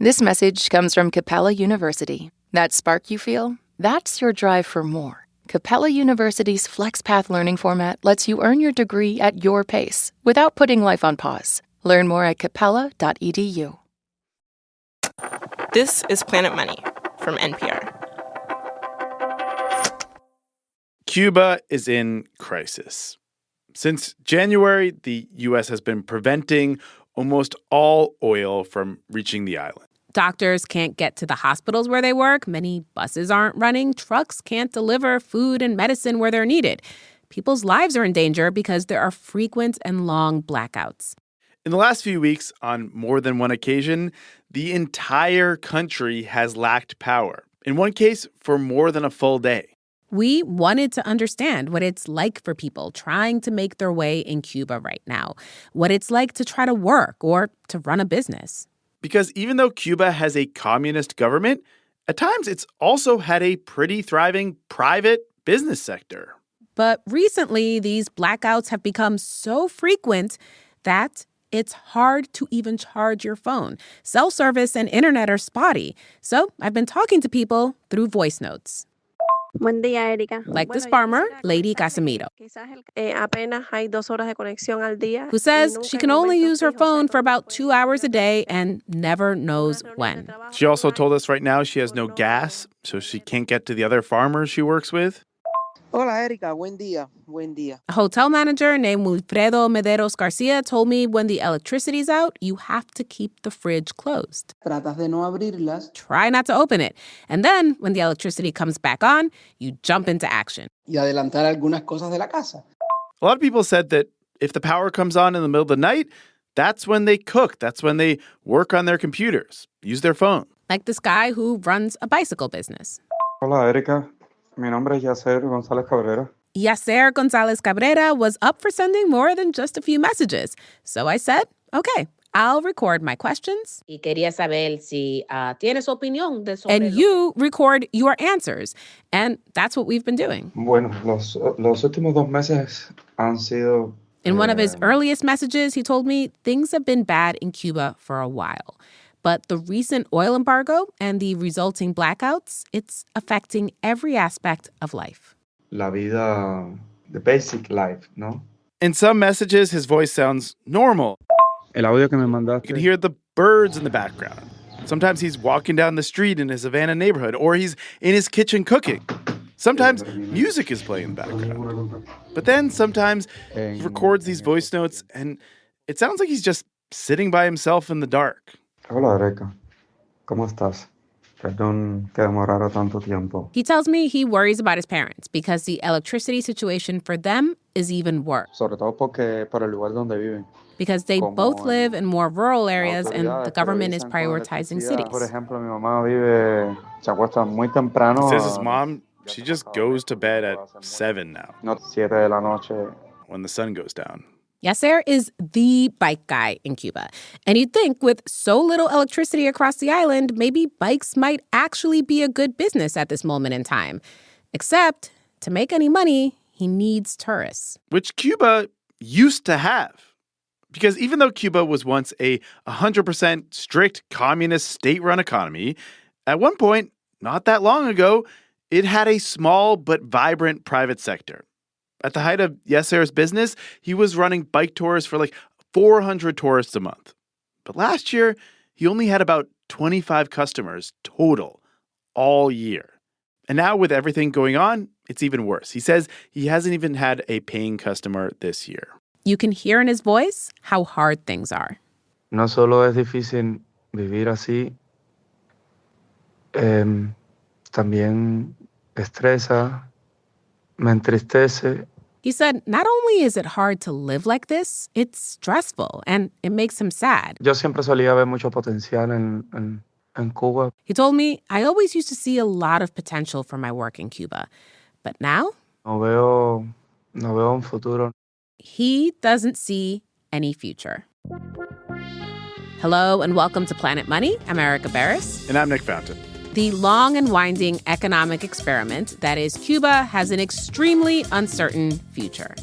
This message comes from Capella University. That spark you feel? That's your drive for more. Capella University's FlexPath learning format lets you earn your degree at your pace without putting life on pause. Learn more at capella.edu. This is Planet Money from NPR. Cuba is in crisis. Since January, the U.S. has been preventing almost all oil from reaching the island. Doctors can't get to the hospitals where they work. Many buses aren't running. Trucks can't deliver food and medicine where they're needed. People's lives are in danger because there are frequent and long blackouts. In the last few weeks, on more than one occasion, the entire country has lacked power. In one case, for more than a full day. We wanted to understand what it's like for people trying to make their way in Cuba right now, what it's like to try to work or to run a business. Because even though Cuba has a communist government, at times it's also had a pretty thriving private business sector. But recently, these blackouts have become so frequent that it's hard to even charge your phone. Cell service and internet are spotty. So I've been talking to people through voice notes. Buen día, Erika. Like this farmer, Lady Casimiro, who says she can only use her phone for about 2 hours a day and never knows when. She also told us right now she has no gas, so she can't get to the other farmers she works with. Hola, Erika. Buen día. Buen día. A hotel manager named Wilfredo Mederos Garcia told me when the electricity's out, you have to keep the fridge closed. Tratas de no abrirlas. Try not to open it. And then, when the electricity comes back on, you jump into action. Y adelantar algunas cosas de la casa. A lot of people said that if the power comes on in the middle of the night, that's when they cook. That's when they work on their computers, use their phone. Like this guy who runs a bicycle business. Hola, Erika. Mi nombre es Yacer González Cabrera. Yacer González Cabrera was up for sending more than just a few messages. So I said, okay, I'll record my questions. Y quería saber si tienes opinión de sobre and you record your answers. And that's what we've been doing. Bueno, los últimos 2 meses han sido... In one of his earliest messages, he told me things have been bad in Cuba for a while. But the recent oil embargo and the resulting blackouts, it's affecting every aspect of life. La vida, the basic life, ¿no? In some messages, his voice sounds normal. El audio que me mandaste. You can hear the birds in the background. Sometimes he's walking down the street in his Havana neighborhood, or he's in his kitchen cooking. Sometimes music is playing in the background. But then sometimes he records these voice notes, and it sounds like he's just sitting by himself in the dark. Hola, Erika. ¿Cómo estás? Perdón que demorara tanto tiempo. He tells me he worries about his parents because the electricity situation for them is even worse. Sobre todo porque por el lugar donde viven. Because they both live in more rural areas and the government is prioritizing cities. Por ejemplo, mi mamá vive, se acuesta muy temprano. Says his mom, she just goes to bed at 7 now. No, 7 de la noche. When the sun goes down. Yacer is the bike guy in Cuba. And you'd think with so little electricity across the island, maybe bikes might actually be a good business at this moment in time. Except, to make any money, he needs tourists. Which Cuba used to have. Because even though Cuba was once a 100% strict communist state-run economy, at one point, not that long ago, it had a small but vibrant private sector. At the height of Yacer's business, he was running bike tours for like 400 tourists a month. But last year, he only had about 25 customers total all year. And now with everything going on, it's even worse. He says he hasn't even had a paying customer this year. You can hear in his voice how hard things are. No solo es difícil vivir así, también estresa, me entristece. He said not only is it hard to live like this, it's stressful and it makes him sad. Yo siempre solía ver mucho potencial en Cuba. He told me, I always used to see a lot of potential for my work in Cuba. But now? No veo un futuro. He doesn't see any future. Hello and welcome to Planet Money. I'm Erica Barris. And I'm Nick Fountain. The long and winding economic experiment that is Cuba has an extremely uncertain future.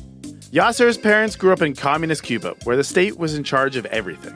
Yacer's parents grew up in communist Cuba, where the state was in charge of everything.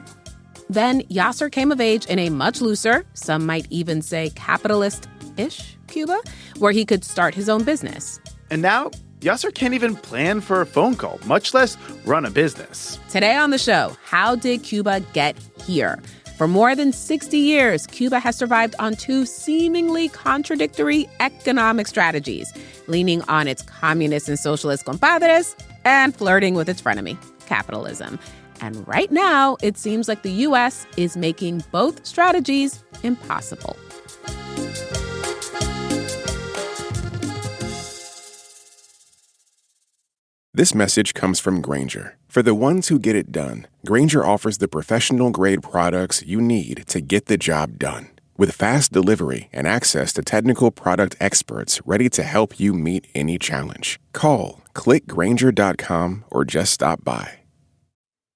Then Yasser came of age in a much looser, some might even say capitalist-ish Cuba, where he could start his own business. And now, Yasser can't even plan for a phone call, much less run a business. Today on the show, how did Cuba get here? For more than 60 years, Cuba has survived on two seemingly contradictory economic strategies, leaning on its communist and socialist compadres and flirting with its frenemy, capitalism. And right now, it seems like the U.S. is making both strategies impossible. This message comes from Grainger. For the ones who get it done, Grainger offers the professional-grade products you need to get the job done. With fast delivery and access to technical product experts ready to help you meet any challenge. Call, click Grainger.com, or just stop by.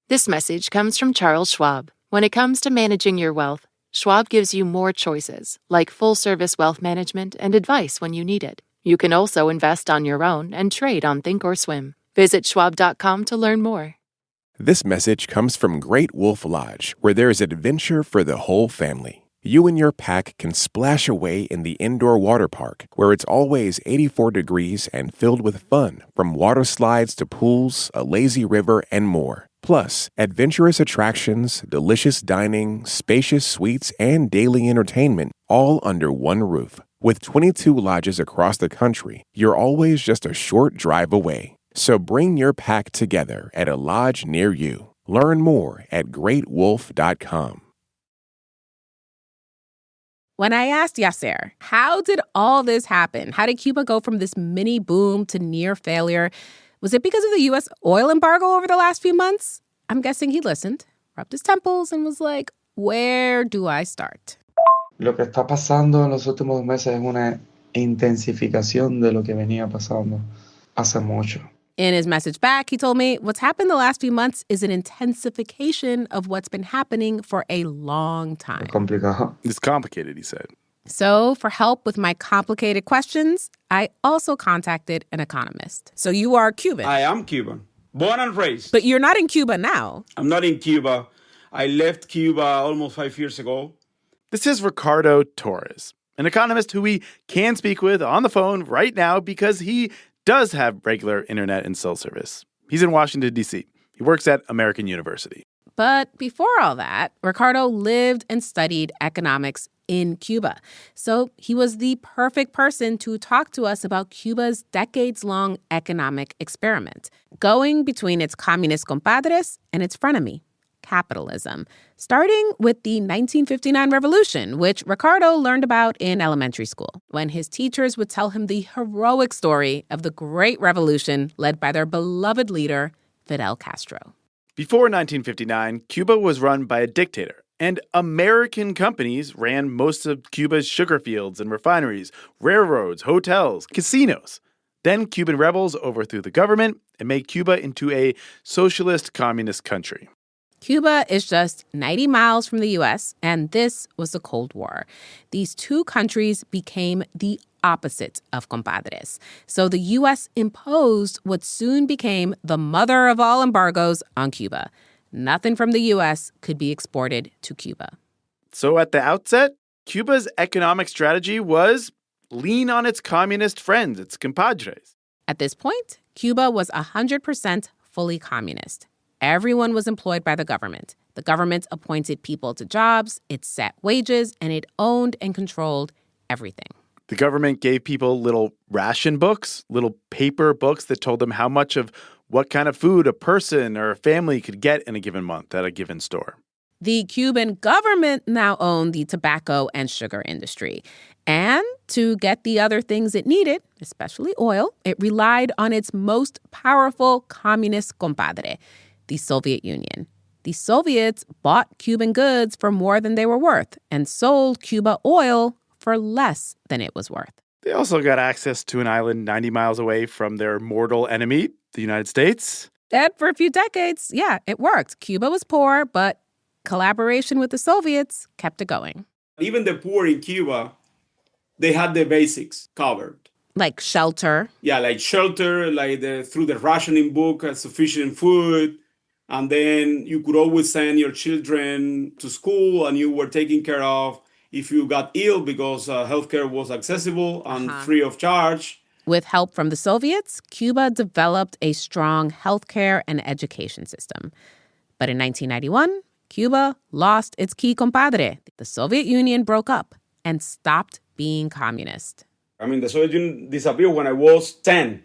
This message comes from Charles Schwab. When it comes to managing your wealth, Schwab gives you more choices, like full-service wealth management and advice when you need it. You can also invest on your own and trade on Thinkorswim. Visit schwab.com to learn more. This message comes from Great Wolf Lodge, where there is adventure for the whole family. You and your pack can splash away in the indoor water park, where it's always 84 degrees and filled with fun, from water slides to pools, a lazy river, and more. Plus, adventurous attractions, delicious dining, spacious suites, and daily entertainment, all under one roof. With 22 lodges across the country, you're always just a short drive away. So bring your pack together at a lodge near you. Learn more at greatwolf.com. When I asked Yasser, how did all this happen? How did Cuba go from this mini boom to near failure? Was it because of the U.S. oil embargo over the last few months? I'm guessing he listened, rubbed his temples, and was like, where do I start? Lo que está pasando en los últimos meses es una intensificación de lo que venía pasando hace mucho. In his message back, he told me what's happened the last few months is an intensification of what's been happening for a long time. Es complicado. It's complicated, he said. So for help with my complicated questions, I also contacted an economist. So you are Cuban. I am Cuban, born and raised. But you're not in Cuba now. I'm not in Cuba. I left Cuba almost 5 years ago. This is Ricardo Torres, an economist who we can speak with on the phone right now because he does have regular internet and cell service. He's in Washington, D.C. He works at American University. But before all that, Ricardo lived and studied economics in Cuba. So he was the perfect person to talk to us about Cuba's decades-long economic experiment, going between its communist compadres and its frenemy, capitalism, starting with the 1959 revolution, which Ricardo learned about in elementary school, when his teachers would tell him the heroic story of the great revolution led by their beloved leader, Fidel Castro. Before 1959, Cuba was run by a dictator, and American companies ran most of Cuba's sugar fields and refineries, railroads, hotels, casinos. Then Cuban rebels overthrew the government and made Cuba into a socialist communist country. Cuba is just 90 miles from the U.S., and this was the Cold War. These two countries became the opposite of compadres. So the U.S. imposed what soon became the mother of all embargoes on Cuba. Nothing from the U.S. could be exported to Cuba. So at the outset, Cuba's economic strategy was lean on its communist friends, its compadres. At this point, Cuba was 100% fully communist. Everyone was employed by the government. The government appointed people to jobs, it set wages, and it owned and controlled everything. The government gave people little ration books, little paper books that told them how much of what kind of food a person or a family could get in a given month at a given store. The Cuban government now owned the tobacco and sugar industry. And to get the other things it needed, especially oil, it relied on its most powerful communist compadre, the Soviet Union. The Soviets bought Cuban goods for more than they were worth and sold Cuba oil for less than it was worth. They also got access to an island 90 miles away from their mortal enemy, the United States. And for a few decades, yeah, it worked. Cuba was poor, but collaboration with the Soviets kept it going. Even the poor in Cuba, they had the basics covered. Like shelter. Yeah, like shelter, like through the rationing book, sufficient food, And then you could always send your children to school and you were taken care of if you got ill because healthcare was accessible and free of charge. With help from the Soviets, Cuba developed a strong healthcare and education system. But in 1991, Cuba lost its key compadre. The Soviet Union broke up and stopped being communist. I mean, the Soviet Union disappeared when I was 10.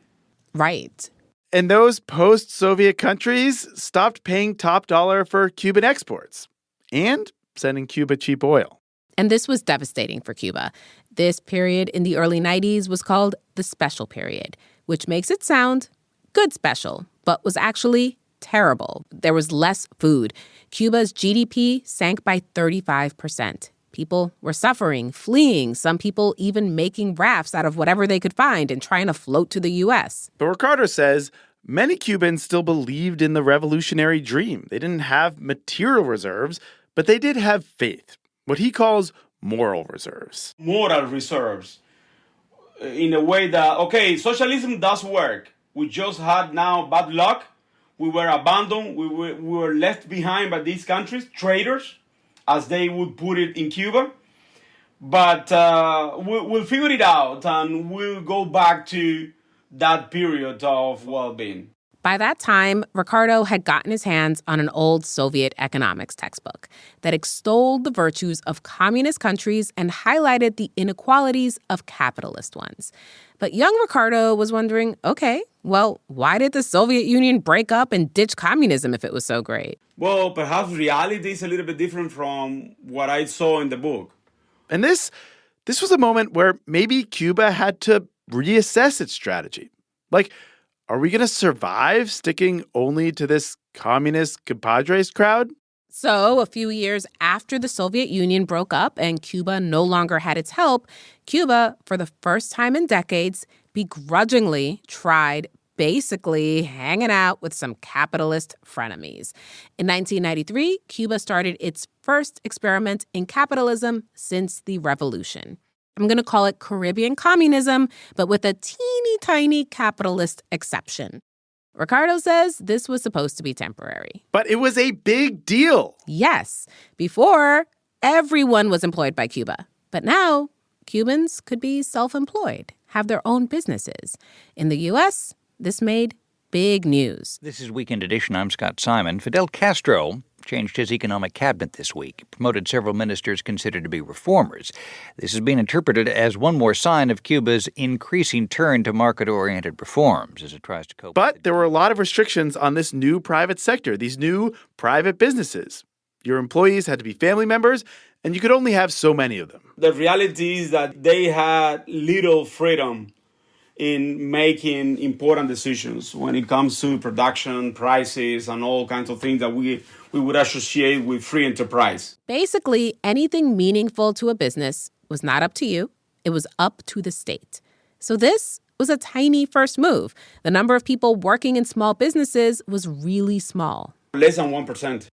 Right. And those post-Soviet countries stopped paying top dollar for Cuban exports and sending Cuba cheap oil. And this was devastating for Cuba. This period in the early 90s was called the Special Period, which makes it sound good special, but was actually terrible. There was less food. Cuba's GDP sank by 35%. People were suffering, fleeing, some people even making rafts out of whatever they could find and trying to float to the U.S. But Ricardo says many Cubans still believed in the revolutionary dream. They didn't have material reserves, but they did have faith, what he calls moral reserves. Moral reserves, in a way that, okay, socialism does work. We just had now bad luck. We were abandoned. We were left behind by these countries, traitors, as they would put it in Cuba. But we'll figure it out and we'll go back to that period of well-being. By that time, Ricardo had gotten his hands on an old Soviet economics textbook that extolled the virtues of communist countries and highlighted the inequalities of capitalist ones. But young Ricardo was wondering, okay, well, why did the Soviet Union break up and ditch communism if it was so great? Well, perhaps reality is a little bit different from what I saw in the book. And this was a moment where maybe Cuba had to reassess its strategy. Like, are we going to survive sticking only to this communist compadres crowd? So, a few years after the Soviet Union broke up and Cuba no longer had its help, Cuba, for the first time in decades, begrudgingly tried basically hanging out with some capitalist frenemies. In 1993, Cuba started its first experiment in capitalism since the revolution. I'm going to call it Caribbean communism, but with a teeny tiny capitalist exception. Ricardo says this was supposed to be temporary. But it was a big deal. Yes. Before, everyone was employed by Cuba. But now, Cubans could be self-employed, have their own businesses. In the U.S., this made big news. This is Weekend Edition. I'm Scott Simon. Fidel Castro changed his economic cabinet this week, promoted several ministers considered to be reformers. This has been interpreted as one more sign of Cuba's increasing turn to market-oriented reforms as it tries to cope. But there were a lot of restrictions on this new private sector, these new private businesses. Your employees had to be family members, and you could only have so many of them. The reality is that they had little freedom in making important decisions when it comes to production, prices, and all kinds of things that we would associate with free enterprise. Basically, anything meaningful to a business was not up to you. It was up to the state. So this was a tiny first move. The number of people working in small businesses was really small. Less than 1%.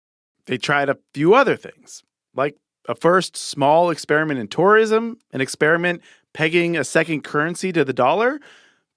They tried a few other things, like a first small experiment in tourism, an experiment pegging a second currency to the dollar,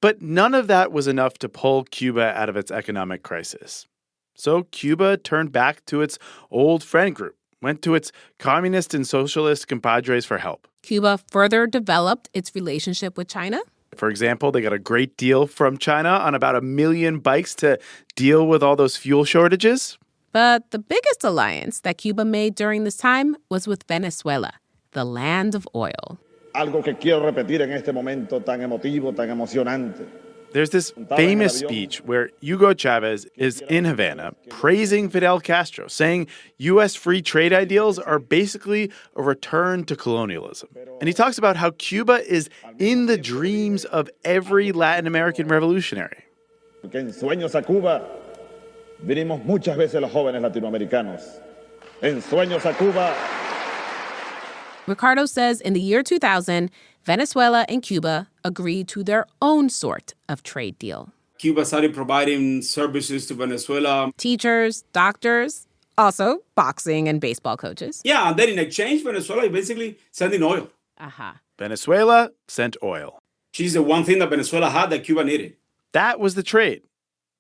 but none of that was enough to pull Cuba out of its economic crisis. So Cuba turned back to its old friend group, went to its communist and socialist compadres for help. Cuba further developed its relationship with China. For example, they got a great deal from China on about 1 million bikes to deal with all those fuel shortages. But the biggest alliance that Cuba made during this time was with Venezuela, the land of oil. Algo que quiero repetir en este momento tan emotivo, tan emocionante. There's this famous speech where Hugo Chavez is in Havana praising Fidel Castro, saying U.S. free trade ideals are basically a return to colonialism. And he talks about how Cuba is in the dreams of every Latin American revolutionary. Porque en Sueños a Cuba vinimos muchas veces los jóvenes latinoamericanos. En Sueños a Cuba. Ricardo says in the year 2000, Venezuela and Cuba agreed to their own sort of trade deal. Cuba started providing services to Venezuela. Teachers, doctors, also boxing and baseball coaches. Yeah, and then in exchange, Venezuela is basically sending oil. Venezuela sent oil. She's the one thing that Venezuela had that Cuba needed. That was the trade.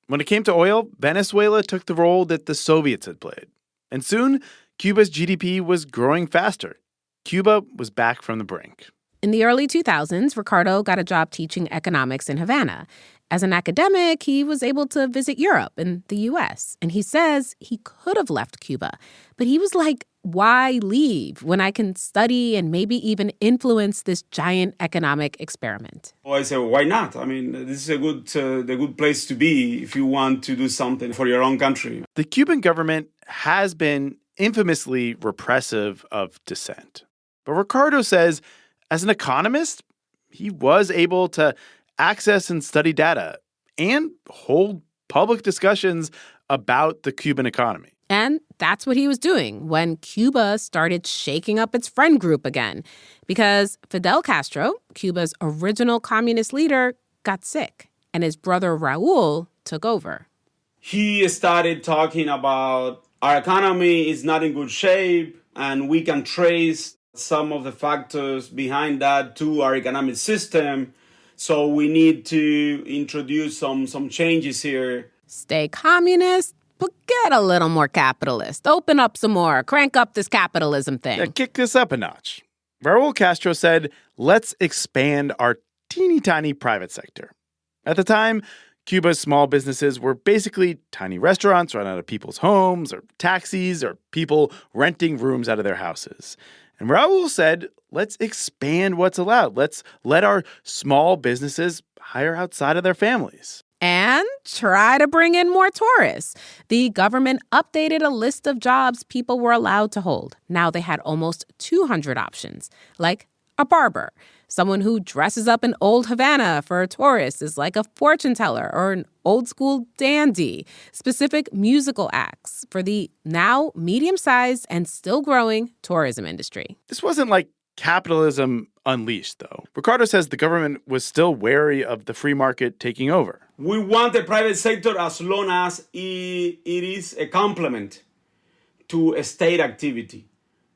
When it came to oil, Venezuela took the role that the Soviets had played. And soon, Cuba's GDP was growing faster. Cuba was back from the brink. In the early 2000s, Ricardo got a job teaching economics in Havana. As an academic, he was able to visit Europe and the U.S., and he says he could have left Cuba. But he was like, why leave when I can study and maybe even influence this giant economic experiment? Well, I said, why not? I mean, this is a good place to be if you want to do something for your own country. The Cuban government has been infamously repressive of dissent. But Ricardo says, as an economist, he was able to access and study data and hold public discussions about the Cuban economy. And that's what he was doing when Cuba started shaking up its friend group again. Because Fidel Castro, Cuba's original communist leader, got sick, and his brother Raul took over. He started talking about our economy is not in good shape, and we can trace some of the factors behind that to our economic system. So we need to introduce some changes here. Stay communist, but get a little more capitalist. Open up some more. Crank up this capitalism thing. Yeah, kick this up a notch. Raul Castro said, let's expand our teeny tiny private sector. At the time, Cuba's small businesses were basically tiny restaurants run out of people's homes or taxis or people renting rooms out of their houses. And Raul said, let's expand what's allowed. Let's let our small businesses hire outside of their families. And try to bring in more tourists. The government updated a list of jobs people were allowed to hold. Now they had almost 200 options, like a barber. Someone who dresses up in old Havana for a tourist is like a fortune teller or an old-school dandy. Specific musical acts for the now medium-sized and still growing tourism industry. This wasn't like capitalism unleashed, though. Ricardo says the government was still wary of the free market taking over. We want the private sector as long as it is a complement to a state activity.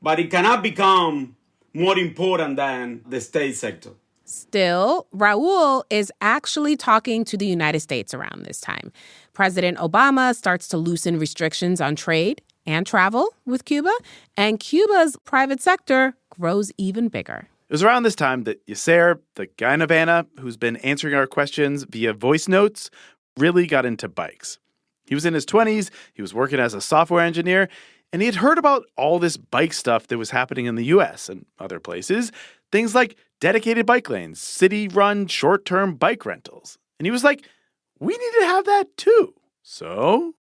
But it cannot become more important than the state sector. Still, Raul is actually talking to the United States around this time. President Obama starts to loosen restrictions on trade and travel with Cuba, and Cuba's private sector grows even bigger. It was around this time that Yasser, the guy in Havana who's been answering our questions via voice notes, really got into bikes. He was in his 20s, he was working as a software engineer, and he had heard about all this bike stuff that was happening in the U.S. and other places, things like dedicated bike lanes, city-run short-term bike rentals. And he was like, we need to have that too. So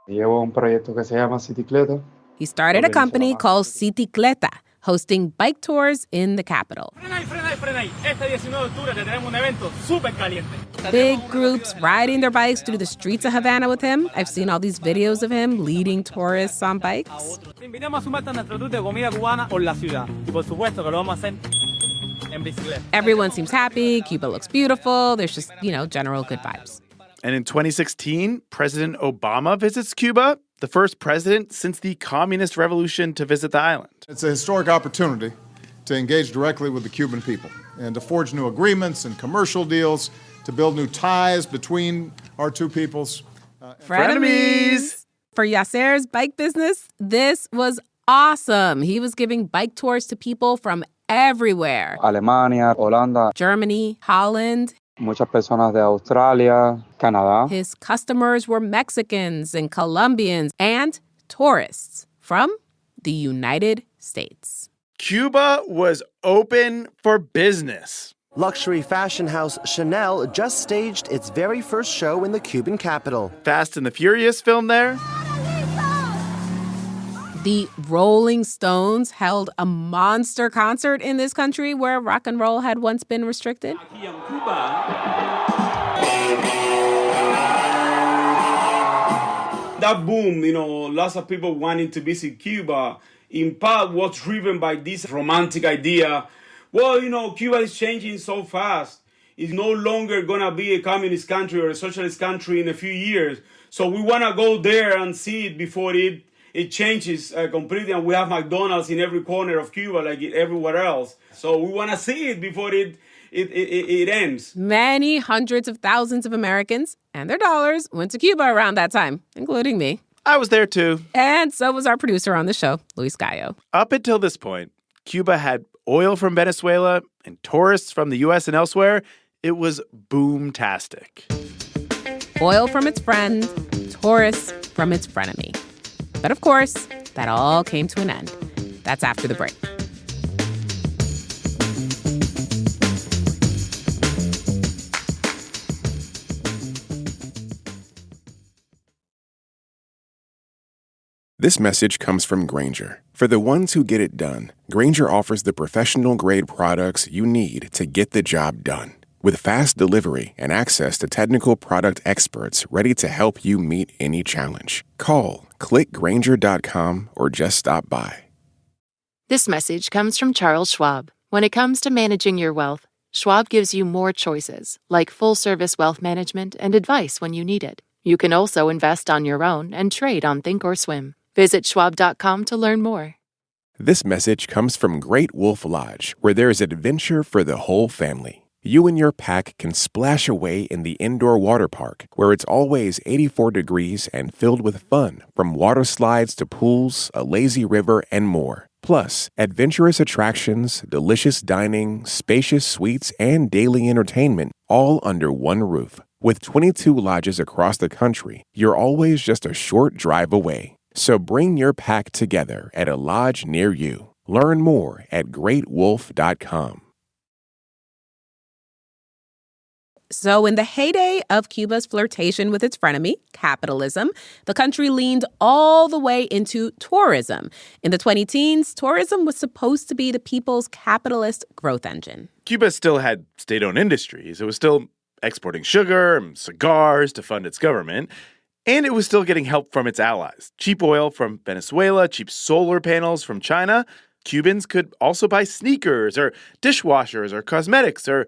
Llevo un proyecto que se llama Cicicleta. He started a company called Cicicleta, hosting bike tours in the capital. Big groups riding their bikes through the streets of Havana with him. I've seen all these videos of him leading tourists on bikes. Everyone seems happy. Cuba looks beautiful. There's just, general good vibes. And in 2016, President Obama visits Cuba, the first president since the communist revolution to visit the island. It's a historic opportunity to engage directly with the Cuban people and to forge new agreements and commercial deals, to build new ties between our two peoples. Frenemies! For Yasser's bike business, this was awesome. He was giving bike tours to people from everywhere. Alemania, Holanda. Germany, Holland. Muchas personas de Australia, Canadá. His customers were Mexicans and Colombians and tourists from the United States. Cuba was open for business. Luxury fashion house Chanel just staged its very first show in the Cuban capital. Fast and the Furious film there. The Rolling Stones held a monster concert in this country where rock and roll had once been restricted. That boom, lots of people wanting to visit Cuba, in part was driven by this romantic idea. Well, Cuba is changing so fast. It's no longer going to be a communist country or a socialist country in a few years. So we want to go there and see it before it changes completely, and we have McDonald's in every corner of Cuba like everywhere else. So we want to see it before it it ends. Many hundreds of thousands of Americans and their dollars went to Cuba around that time, including me. I was there too. And so was our producer on the show, Luis Gallo. Up until this point, Cuba had oil from Venezuela and tourists from the U.S. and elsewhere. It was boom-tastic. Oil from its friend, tourists from its frenemy. But of course, that all came to an end. That's after the break. This message comes from Grainger. For the ones who get it done, Grainger offers the professional-grade products you need to get the job done. With fast delivery and access to technical product experts ready to help you meet any challenge. Call, click Grainger.com, or just stop by. This message comes from Charles Schwab. When it comes to managing your wealth, Schwab gives you more choices, like full-service wealth management and advice when you need it. You can also invest on your own and trade on Thinkorswim. Visit schwab.com to learn more. This message comes from Great Wolf Lodge, where there is adventure for the whole family. You and your pack can splash away in the indoor water park, where it's always 84 degrees and filled with fun, from water slides to pools, a lazy river, and more. Plus, adventurous attractions, delicious dining, spacious suites, and daily entertainment, all under one roof. With 22 lodges across the country, you're always just a short drive away. So bring your pack together at a lodge near you. Learn more at greatwolf.com. So in the heyday of Cuba's flirtation with its frenemy, capitalism, the country leaned all the way into tourism. In the 20-teens, tourism was supposed to be the people's capitalist growth engine. Cuba still had state-owned industries. It was still exporting sugar and cigars to fund its government. And it was still getting help from its allies. Cheap oil from Venezuela, cheap solar panels from China. Cubans could also buy sneakers or dishwashers or cosmetics or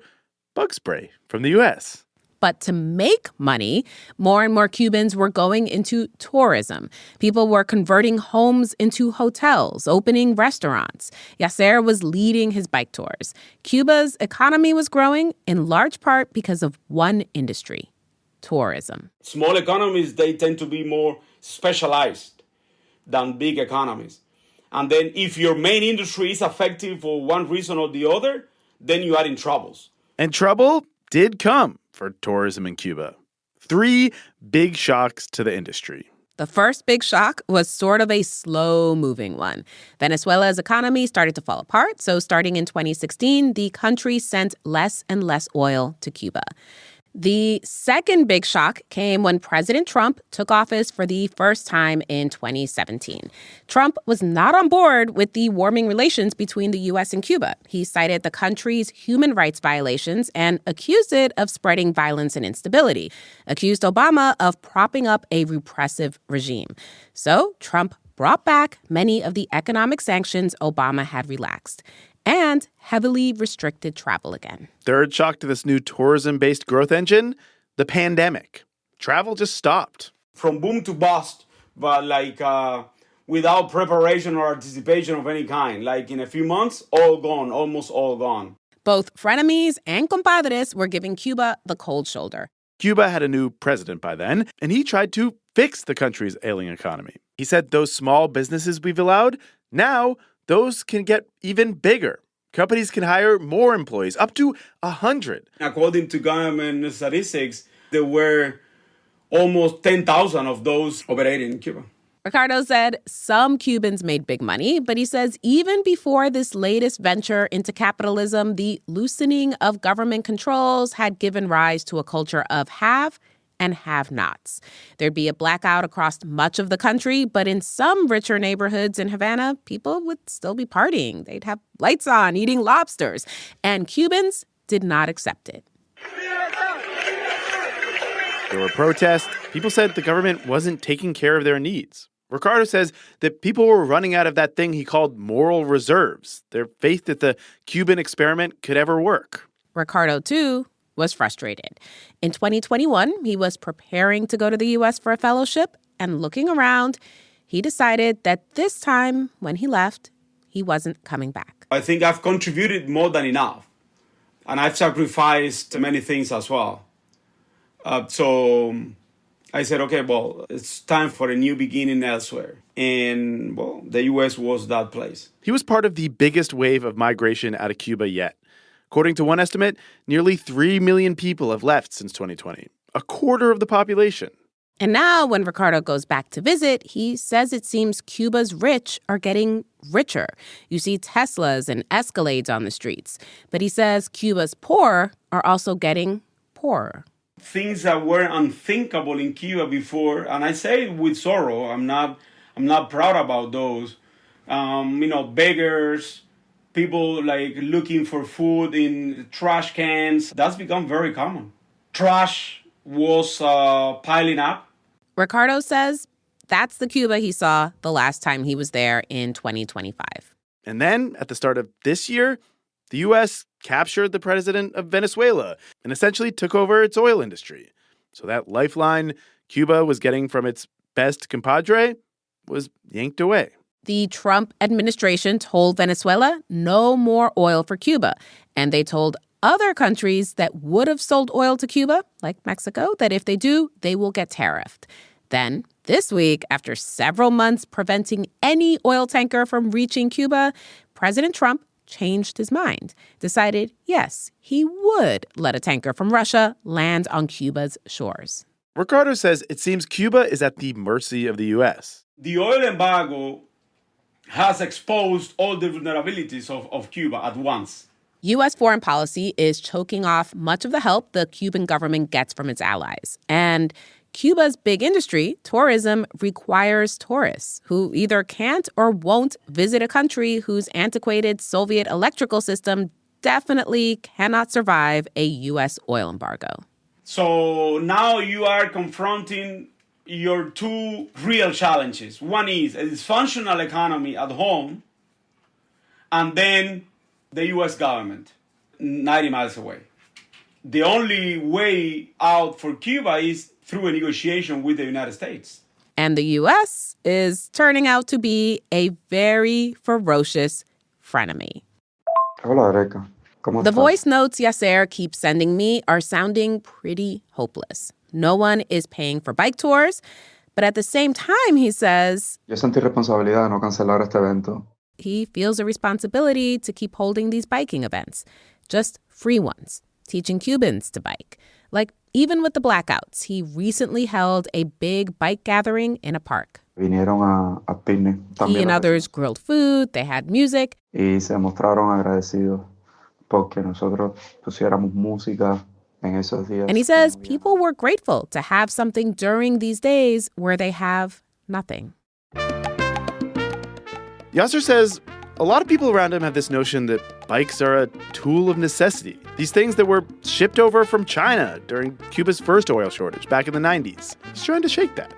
bug spray from the U.S. But to make money, more and more Cubans were going into tourism. People were converting homes into hotels, opening restaurants. Yasser was leading his bike tours. Cuba's economy was growing in large part because of one industry: tourism. Small economies, they tend to be more specialized than big economies. And then if your main industry is affected for one reason or the other, then you are in troubles. And trouble did come for tourism in Cuba. 3 big shocks to the industry. The first big shock was sort of a slow-moving one. Venezuela's economy started to fall apart, so starting in 2016, the country sent less and less oil to Cuba. The second big shock came when President Trump took office for the first time in 2017. Trump was not on board with the warming relations between the U.S. and Cuba. He cited the country's human rights violations and accused it of spreading violence and instability, accused Obama of propping up a repressive regime. So Trump brought back many of the economic sanctions Obama had relaxed and heavily restricted travel again. Third shock to this new tourism-based growth engine, the pandemic. Travel just stopped. From boom to bust, but without preparation or anticipation of any kind. Like in a few months, all gone, almost all gone. Both frenemies and compadres were giving Cuba the cold shoulder. Cuba had a new president by then, and he tried to fix the country's ailing economy. He said those small businesses we've allowed, now those can get even bigger. Companies can hire more employees, up to 100. According to government statistics, there were almost 10,000 of those operating in Cuba. Ricardo said some Cubans made big money, but he says even before this latest venture into capitalism, the loosening of government controls had given rise to a culture of have and have-nots. There'd be a blackout across much of the country, but in some richer neighborhoods in Havana, people would still be partying. They'd have lights on, eating lobsters, and Cubans did not accept it. There were protests. People said the government wasn't taking care of their needs. Ricardo says that people were running out of that thing he called moral reserves, their faith that the Cuban experiment could ever work. Ricardo, too, was frustrated. In 2021, he was preparing to go to the U.S. for a fellowship, and looking around, he decided that this time, when he left, he wasn't coming back. I think I've contributed more than enough And I've sacrificed many things as well. So I said, okay, well, it's time for a new beginning elsewhere. And, well, the U.S. was that place. He was part of the biggest wave of migration out of Cuba yet. According to one estimate, nearly 3 million people have left since 2020, a quarter of the population. And now when Ricardo goes back to visit, he says it seems Cuba's rich are getting richer. You see Teslas and Escalades on the streets. But he says Cuba's poor are also getting poorer. Things that were unthinkable in Cuba before, and I say it with sorrow, I'm not proud about those. Beggars, people like looking for food in trash cans. That's become very common. Trash was piling up. Ricardo says that's the Cuba he saw the last time he was there in 2025. And then, at the start of this year, the U.S. captured the president of Venezuela and essentially took over its oil industry. So that lifeline Cuba was getting from its best compadre was yanked away. The Trump administration told Venezuela no more oil for Cuba. And they told other countries that would have sold oil to Cuba, like Mexico, that if they do, they will get tariffed. Then, this week, after several months preventing any oil tanker from reaching Cuba, President Trump changed his mind, decided, yes, he would let a tanker from Russia land on Cuba's shores. Ricardo says it seems Cuba is at the mercy of the U.S. The oil embargo has exposed all the vulnerabilities of Cuba at once. U.S. foreign policy is choking off much of the help the Cuban government gets from its allies. And Cuba's big industry, tourism, requires tourists who either can't or won't visit a country whose antiquated Soviet electrical system definitely cannot survive a U.S. oil embargo. So now you are confronting your two real challenges. One is a dysfunctional economy at home, and then the U.S. government, 90 miles away. The only way out for Cuba is through a negotiation with the United States. And the U.S. is turning out to be a very ferocious frenemy. Hola, Erika. ¿Cómo The estás? voice notes Yasser keeps sending me are sounding pretty hopeless. No one is paying for bike tours, but at the same time, he says, Yo sentí responsabilidad de no cancelar este evento. he feels a responsibility to keep holding these biking events, just free ones, teaching Cubans to bike. Like, even with the blackouts, he recently held a big bike gathering in a park. Vinieron a picnic. He and others grilled food, they had music. Y se mostraron agradecidos porque nosotros pusiéramos música en esos días. And he says people were grateful to have something during these days where they have nothing. Yasser says a lot of people around him have this notion that bikes are a tool of necessity. These things that were shipped over from China during Cuba's first oil shortage back in the 90s. He's trying to shake that.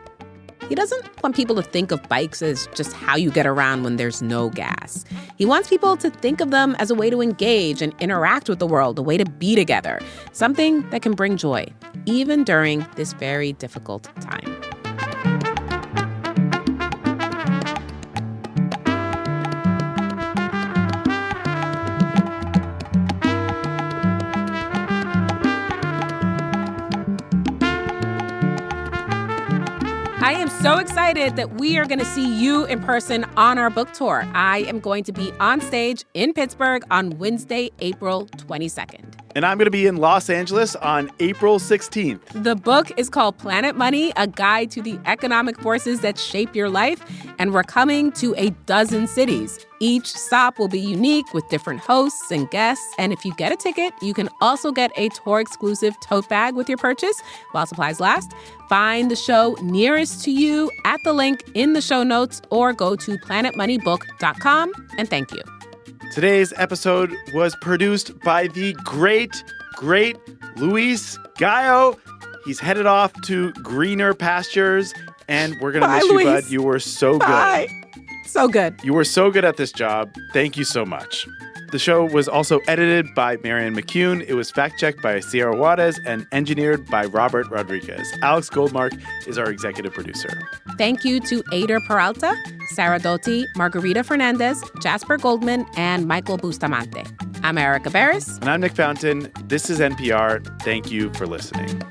He doesn't want people to think of bikes as just how you get around when there's no gas. He wants people to think of them as a way to engage and interact with the world, a way to be together, something that can bring joy, even during this very difficult time. I am so excited that we are going to see you in person on our book tour. I am going to be on stage in Pittsburgh on Wednesday, April 22nd. And I'm going to be in Los Angeles on April 16th. The book is called Planet Money, A Guide to the Economic Forces That Shape Your Life, and we're coming to a dozen cities. Each stop will be unique with different hosts and guests, and if you get a ticket, you can also get a tour-exclusive tote bag with your purchase while supplies last. Find the show nearest to you at the link in the show notes or go to planetmoneybook.com, and thank you. Today's episode was produced by the great Luis Gallo. He's headed off to greener pastures, and we're going to miss you, Luis. bud. You were so Bye. good. So good. You were so good at this job. Thank you so much. The show was also edited by Marianne McCune. It was fact-checked by Sierra Juarez and engineered by Robert Rodriguez. Alex Goldmark is our executive producer. Thank you to Ader Peralta, Sarah Doty, Margarita Fernandez, Jasper Goldman, and Michael Bustamante. I'm Erica Barris. And I'm Nick Fountain. This is NPR. Thank you for listening.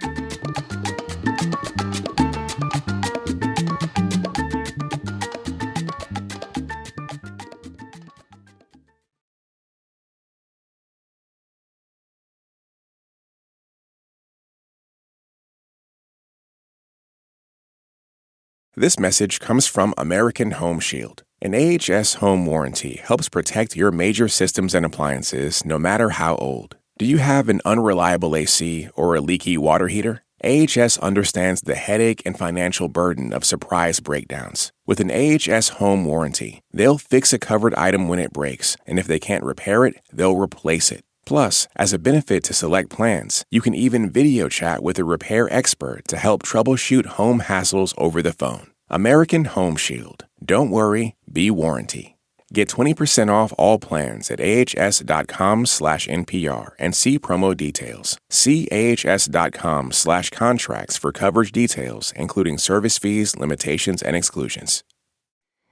This message comes from American Home Shield. An AHS home warranty helps protect your major systems and appliances no matter how old. Do you have an unreliable AC or a leaky water heater? AHS understands the headache and financial burden of surprise breakdowns. With an AHS home warranty, they'll fix a covered item when it breaks, and if they can't repair it, they'll replace it. Plus, as a benefit to select plans, you can even video chat with a repair expert to help troubleshoot home hassles over the phone. American Home Shield. Don't worry, be warranty. Get 20% off all plans at ahs.com/NPR and see promo details. See ahs.com/contracts for coverage details, including service fees, limitations, and exclusions.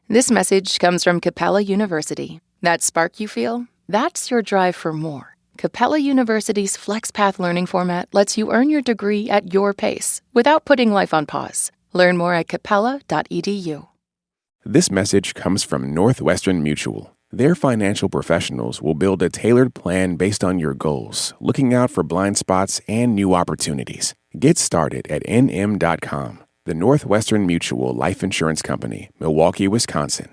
This message comes from Capella University. That spark you feel? That's your drive for more. Capella University's FlexPath learning format lets you earn your degree at your pace without putting life on pause. Learn more at capella.edu. This message comes from Northwestern Mutual. Their financial professionals will build a tailored plan based on your goals, looking out for blind spots and new opportunities. Get started at nm.com. The Northwestern Mutual Life Insurance Company, Milwaukee, Wisconsin.